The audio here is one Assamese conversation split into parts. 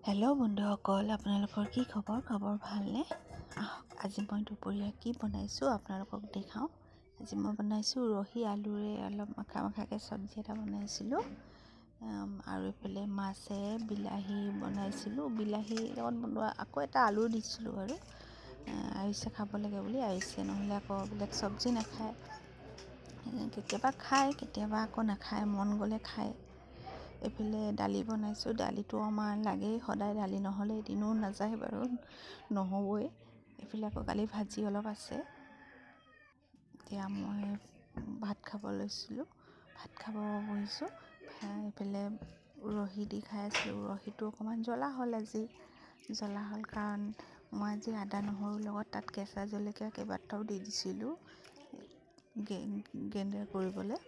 হেল্ল' বন্ধুসকল, আপোনালোকৰ কি খবৰ? খবৰ ভালনে? আজি মই দুপৰীয়া কি বনাইছোঁ আপোনালোকক দেখাওঁ। আজি মই বনাইছোঁ ৰহি আলুৰে অলপ মাখাকৈ চব্জি এটা বনাইছিলোঁ, আৰু এইফালে মাছেৰে বিলাহী বনাইছিলোঁ। বিলাহীৰ লগত বনোৱা আকৌ এটা আলু দিছিলোঁ আৰু আয়ুষে খাব লাগে বুলি। আয়ুষে নহ'লে আকৌ বেলেগ চব্জি নাখায়, কেতিয়াবা খায় কেতিয়াবা আকৌ নাখায়, মন গ'লে খায়। এইফালে দালি বনাইছোঁ। দালিটো আমাৰ লাগেই, সদায় দালি নহ'লে এদিনো নাযায় বাৰু, নহ'বই। এইফালে আকৌ কালি ভাজি অলপ আছে। এতিয়া মই ভাত খাব বহিছোঁ। এইফালে ৰহি দি খাই আছিলোঁ। ৰহিটো অকণমান জ্বলা হ'ল আজি। জ্বলা হ'ল কাৰণ মই আজি আদা নহৰুৰ লগত তাত কেঁচা জলকীয়া কেইবাটাও দি দিছিলোঁ গ্ৰাইণ্ডাৰ কৰিবলৈ।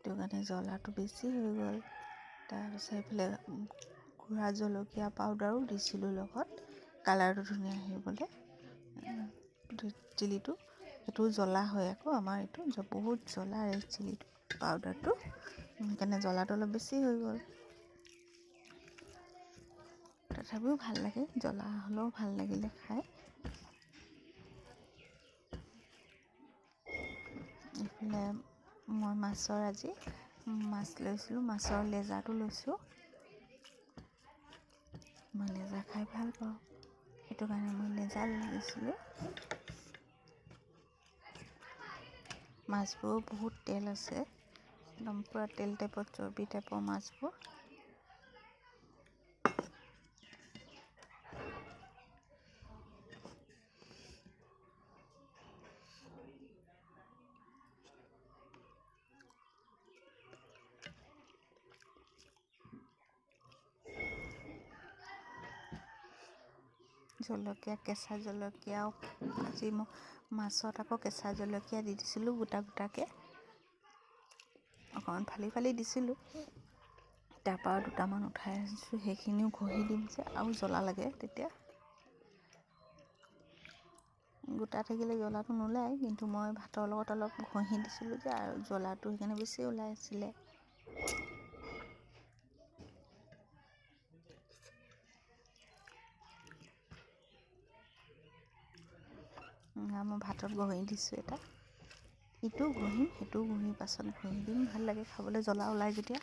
সেইটো কাৰণে জ্বলাটো বেছি হৈ গ'ল। তাৰপিছত এইফালে গুড়া জলকীয়া পাউডাৰো দিছিলোঁ লগত, কালাৰটো ধুনীয়া আহিবলৈ। চিলিটো সেইটো জ্বলা হয় আকৌ, আমাৰ এইটো বহুত জ্বলা ৰেড চিলিটো পাউডাৰটো, সেইকাৰণে জ্বলাটো অলপ বেছি হৈ গ'ল। তথাপিও ভাল লাগে, জ্বলা হ'লেও ভাল লাগিলে খাই। এইফালে মই আজি মাছ লৈছিলোঁ, মাছৰ লেজাৰটো লৈছোঁ। মই লেজাৰ খাই ভাল পাওঁ, সেইটো কাৰণে মই লেজাৰ লৈছিলোঁ। মাছবোৰো বহুত তেল আছে, একদম পূৰা তেল টাইপৰ, চৰ্বি টাইপৰ মাছবোৰ। জলকীয়া, কেঁচা জলকীয়াও আজি মই মাছত আকৌ কেঁচা জলকীয়া দি দিছিলোঁ গোটা গোটাকৈ, অকণমান ফালি ফালি দিছিলোঁ। তাৰপৰা দুটামান উঠাই আনিছোঁ, সেইখিনিও ঘঁহি দিম যে আৰু জ্বলা লাগে তেতিয়া। গোটা থাকিলে জ্বলাটো নোলায়, কিন্তু মই ভাতৰ লগত অলপ ঘঁহি দিছিলোঁ যে, আৰু জ্বলাটো সেইকাৰণে বেছি ওলাই আছিলে। মই ভাতত ঘঁহি দিছোঁ এটা, ইটো ঘঁহিম সেইটোও ঘঁহি পাছত ঘঁহি দিম, ভাল লাগে খাবলৈ জ্বলা ওলাই যেতিয়া।